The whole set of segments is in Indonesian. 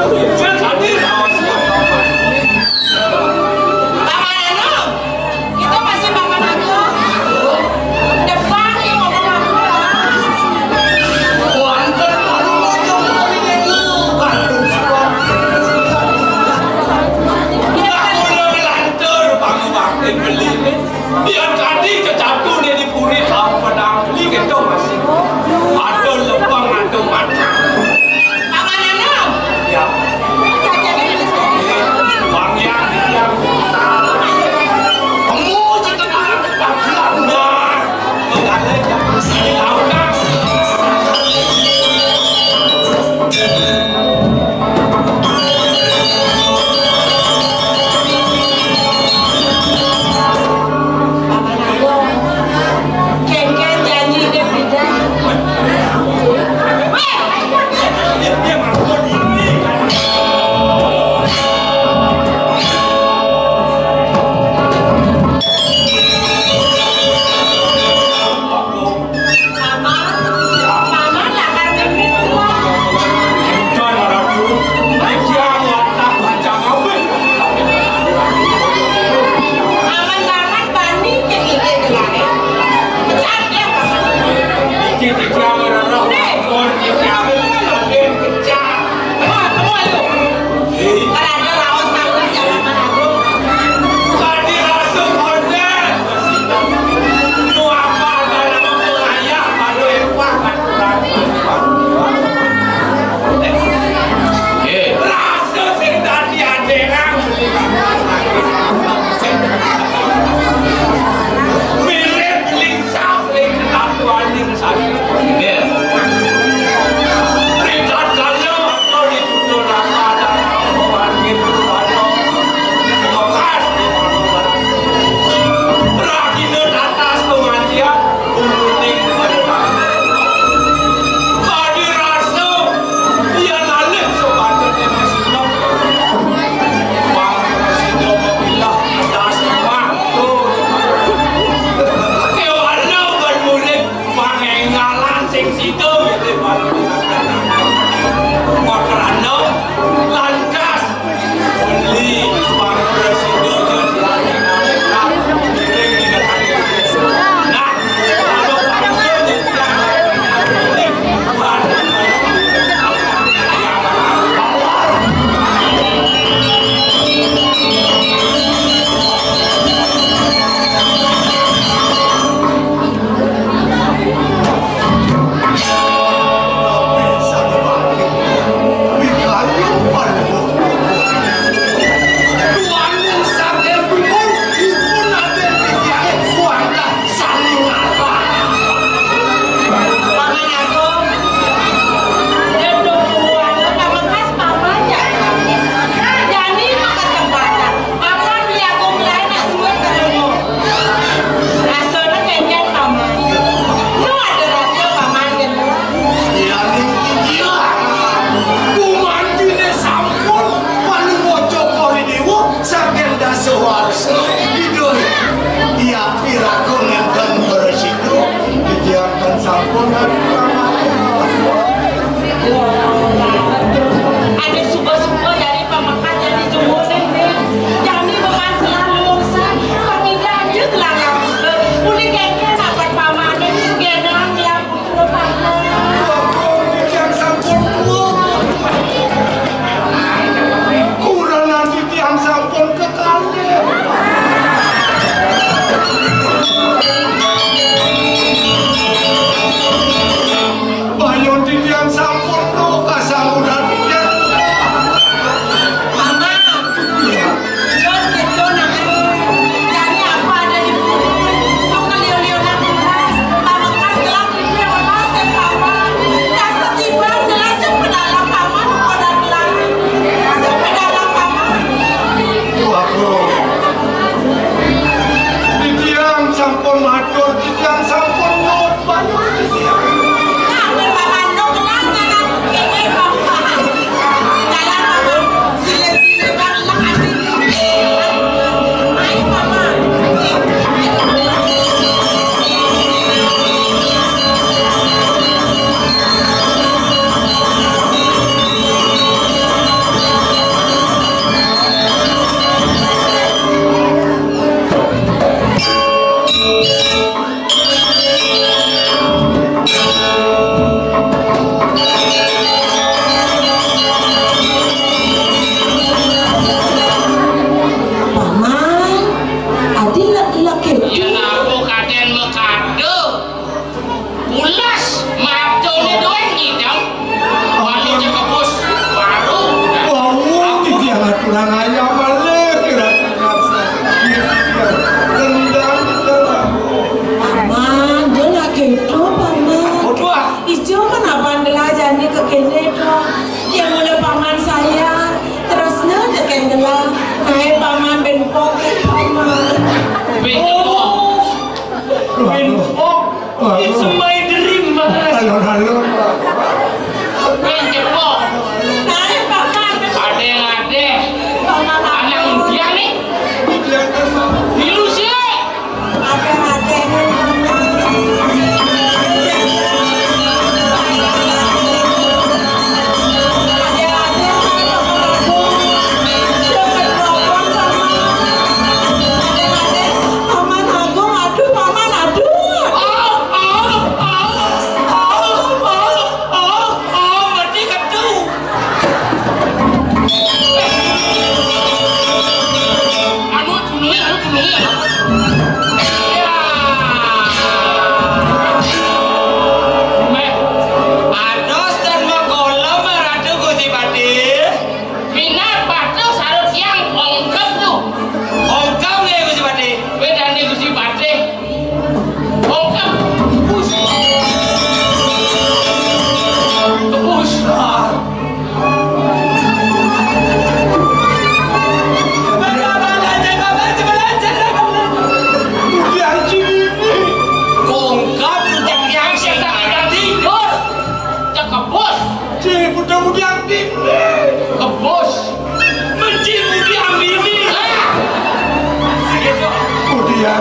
Saya hadir awas ya kawan. Paman Anu, itu masih Paman Anu. Depan yang ngomong aku ya. Wanten anu ngomong kali niku. Kandung suara. Tak boleh lantur pangwaktin beli. Biar tadi kecatu dia dipuri apa dah beli gitu masih. Ada lepang ada mata. Paman Anu, Ya.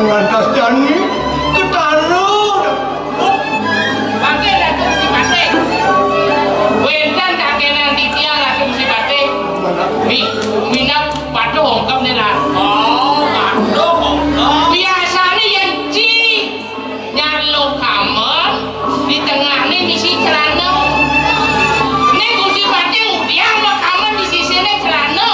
Sang lantas jani ketarut. Pakai dah kursi batik. Wedan tak kena titia lah kursi batik. Minat patuh hongkam ni lah. Oh, patuh hongkam. Biasanya yang ciri nyalo kamar di tengah ni misi celana. Ni kursi batik udiang lo kamar di sisi ni celana.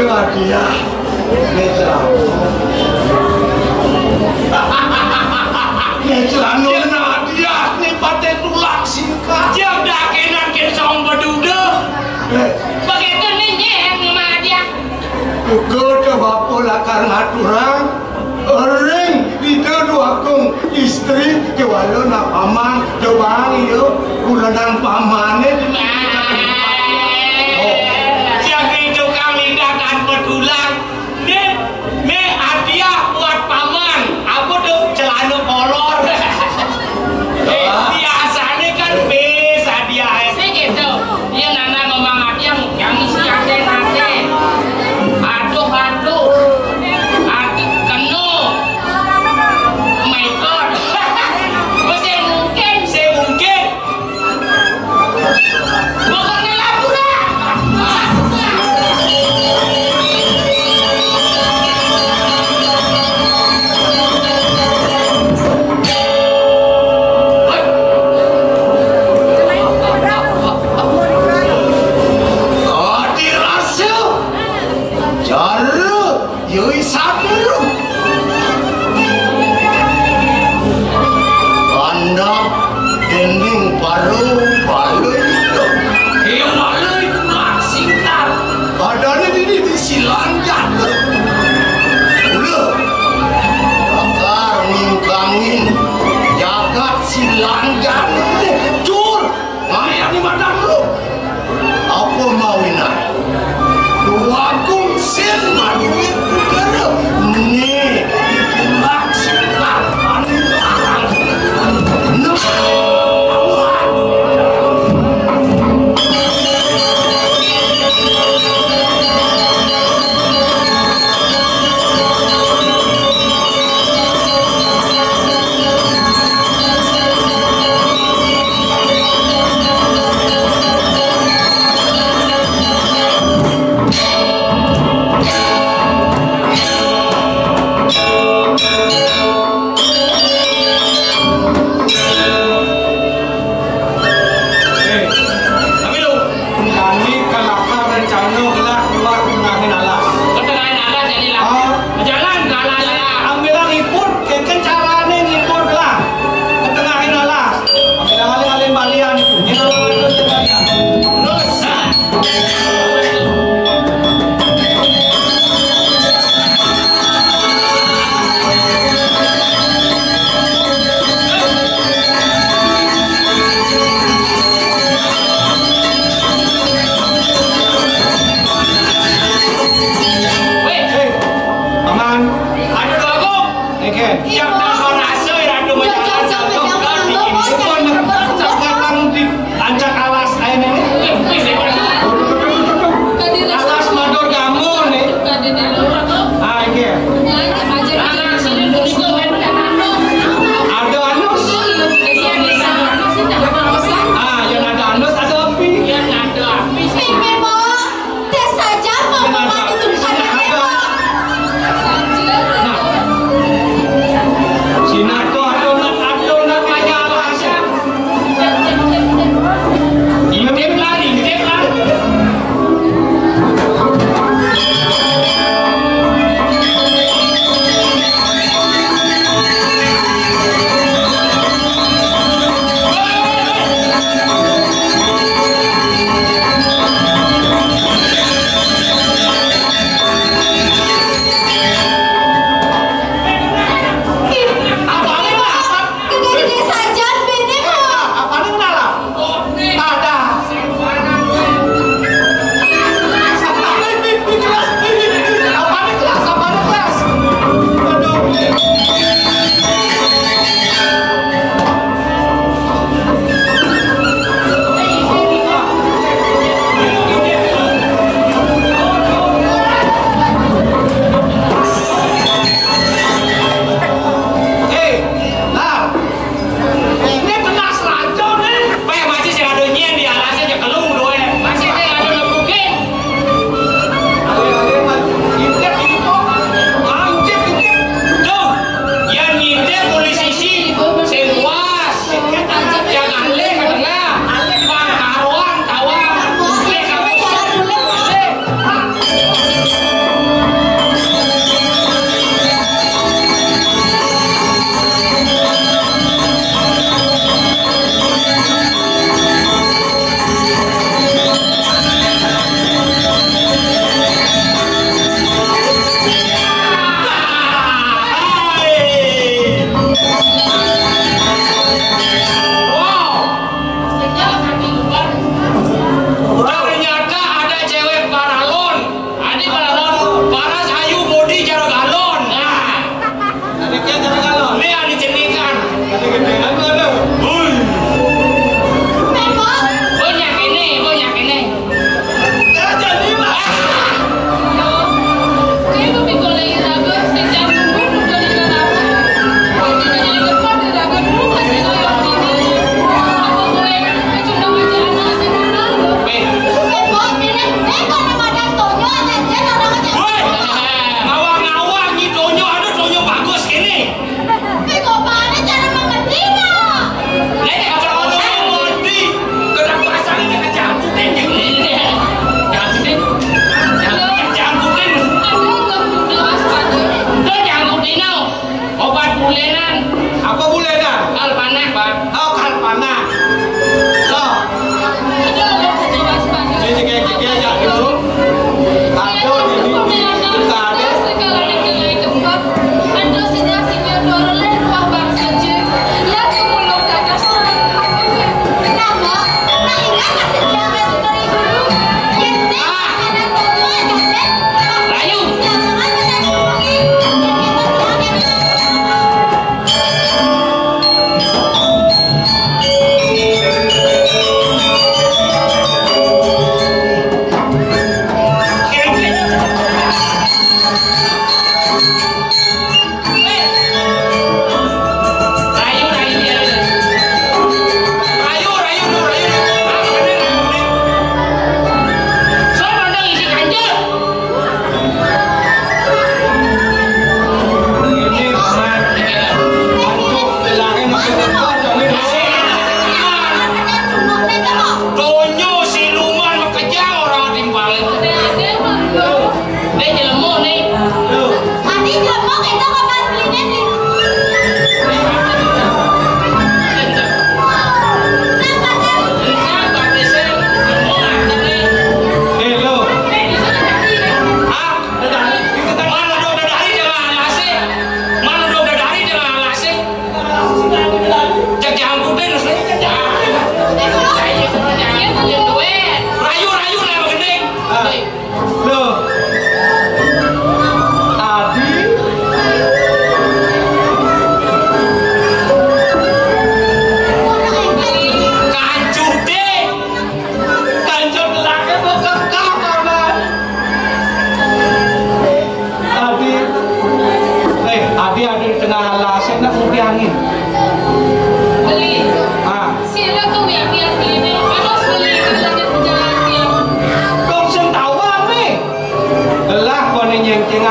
Dia Necelano dia ni paten tulak singkat. Dia dah kena song berduda. Begitu ni nyeng sama dia. Juga ke bapa lakar ngaturang. Orang itu dua kong istri ke walau nak paman jawang iyo bulanan paman ni. Betulan ni hadiah buat paman. Aku tuh celana kolor. Biasanya kan bes hadiah. Segitu. Dia nana ngomong hadiah yang isi ade. Aduh. Adik kenu. Oh my god. Masih mungkin. Bukan lapu dah. Siap dan merasa radu menjaga kan di ancak alas air ini. Alas mador kamu nih. Ah iya. Ada anus. Ah yang ada anus ada api. Yang ada api. Memo, tes saja mau membantu kami Memo.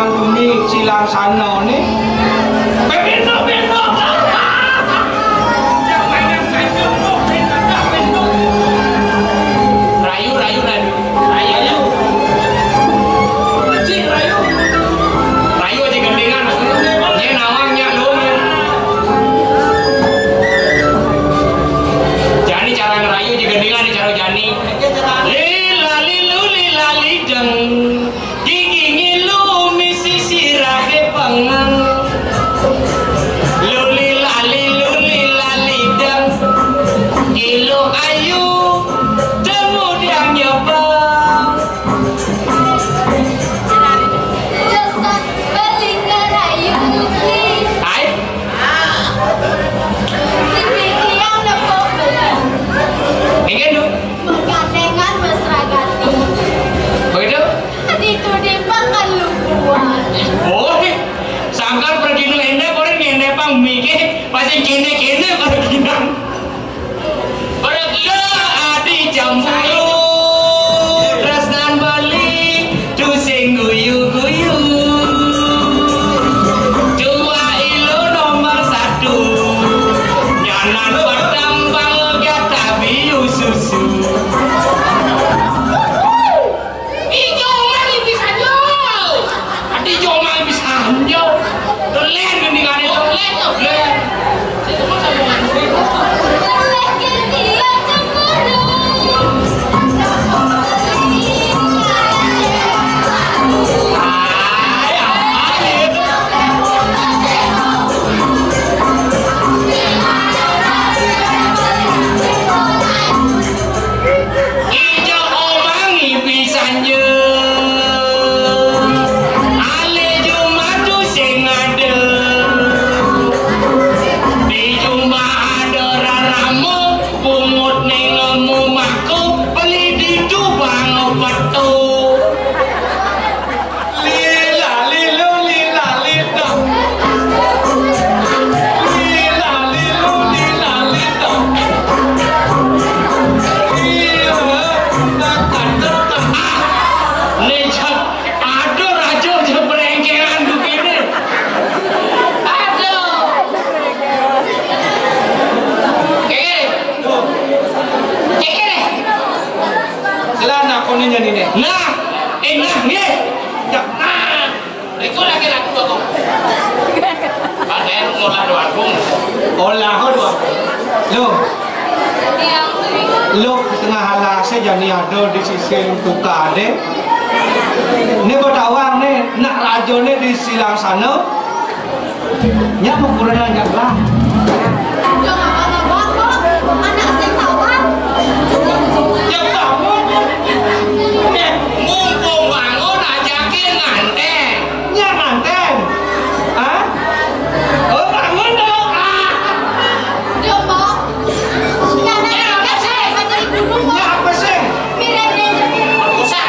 nang bumi silang sana nih. Beno. Yang mainan kancung kok beno. Rayu. Cik Rayu. Rayu aja gandengan. Dia nawangnya dong. Jani cara ngerayu aja gandengan nih cara Jani. Lali deng. Gigi ngilu misi sirake pengen. Luli lali deng. Gilu ayu. Temu dia nyoba. Dasar beli ngerayu please. Hai. Dipikir yang nepok beli. Ingin dong. Bergandengan mesra ganti. Begitu? Itu dimakan lubuan. Oh, sangkal pergi ngende, korek ngende pang mikir, pasti kene pada ginang. Pada kira adi jambulu, tresnan bali, tusing guyu. Dua ilo nomor 1, nyanan bertambang gata biu susu. Ijo mali bisa jo. Adi jo mali bisa jo. Dolen gini kali dolen. Itu mah sambungan gue. Lagi dia cemburu. Ay, apa itu? Ijo omangi bisa jo. Ale jumatu sing ade. Di jumpa ada raramu, pungut ning omahku, beli di Jubang petu. Necap, aduh raja jebrengkengan begini. Aduh. Kekere. Selana aku nih jadi nih. Nah, nih. Nah, itu lagi lagu aku. Pak Heru ngolah doaku. Olah dua. Lo tengah halasnya jadi ada di sisi buka deh. Ini berdawang nih, nak rajo nih di silang sana. Nyak mau kurang nyak lah. Jangan apa-apa kok. Anak saya tawar. Yang bangun. Mumpung bangun ajakin nganteng. Nyak manten. Hah? Oh bangun dong. Dia mau. Karena saya macam ibu rumah. Nyak apa sih? Mirip-mirip. Usah.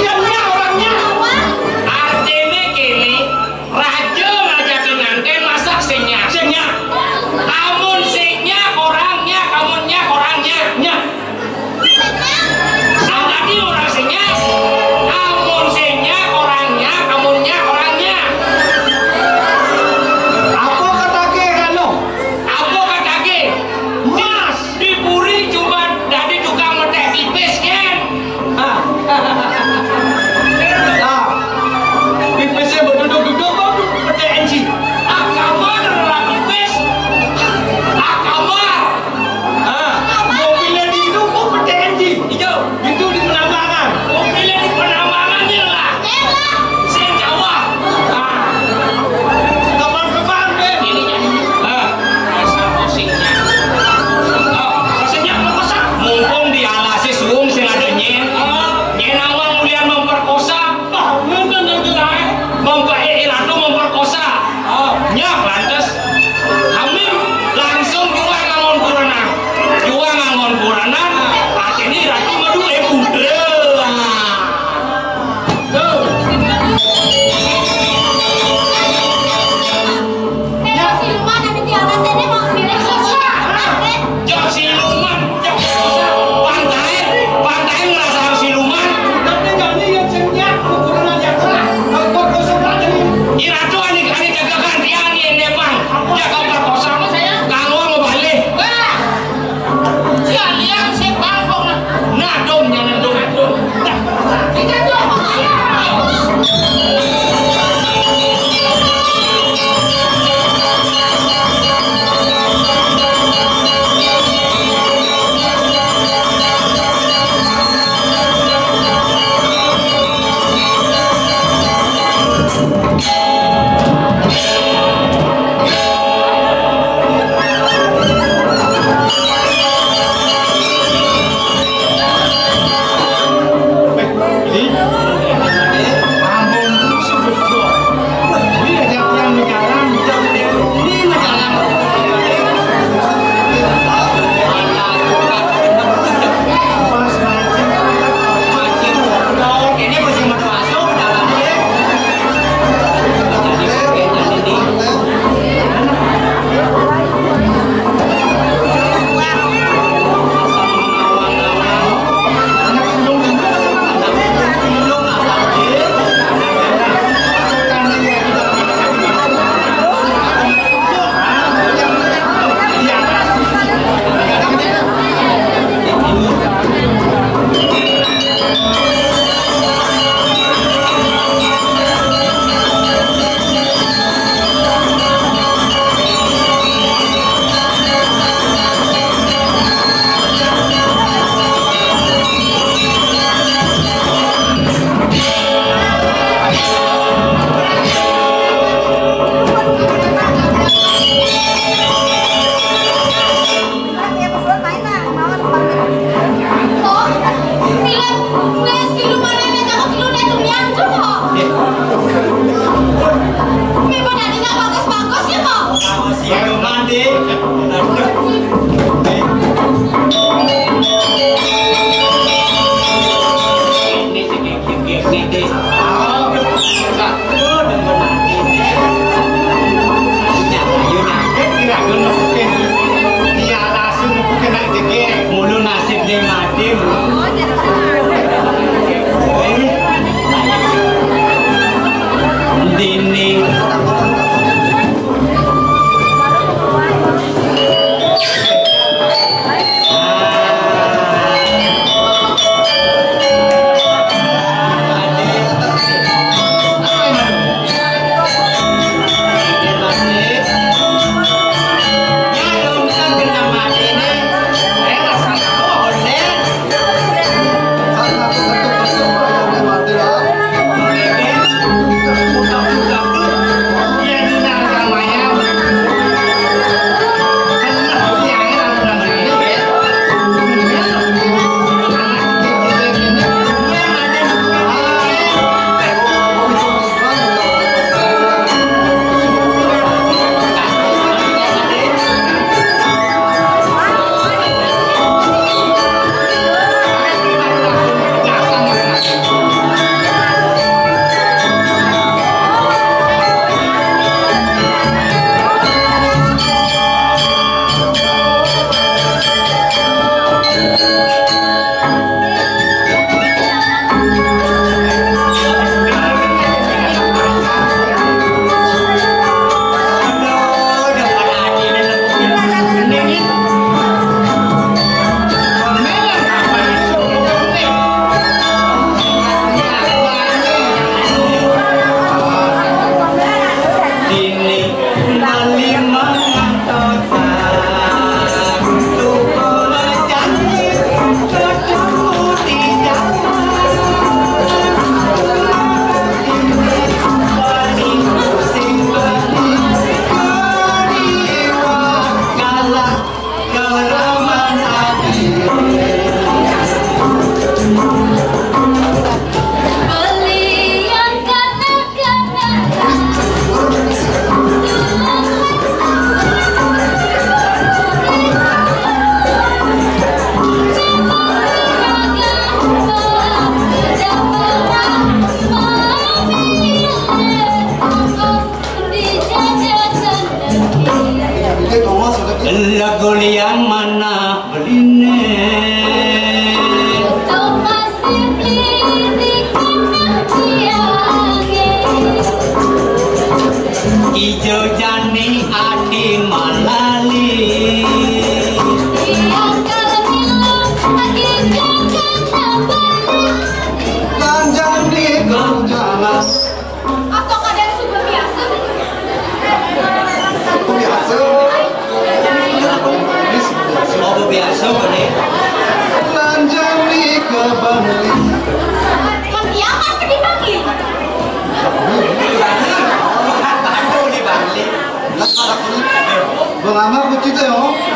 Nyak orangnya. Tawar. Artinya kini raja ngajakin nganteng masak senyak. Nyak. Lagu yang mana beline Kau masih beli kena tiangge Ijo jani adi malali Yang kalau bilang lagi jangan nabari Ganjani kau jangan Atau kadang sudah biasa biasa. Oh biasa boleh Ganjani ke Bangli. Mati amat dipanggil Baru di Bali Bang Ama aku cerita yo.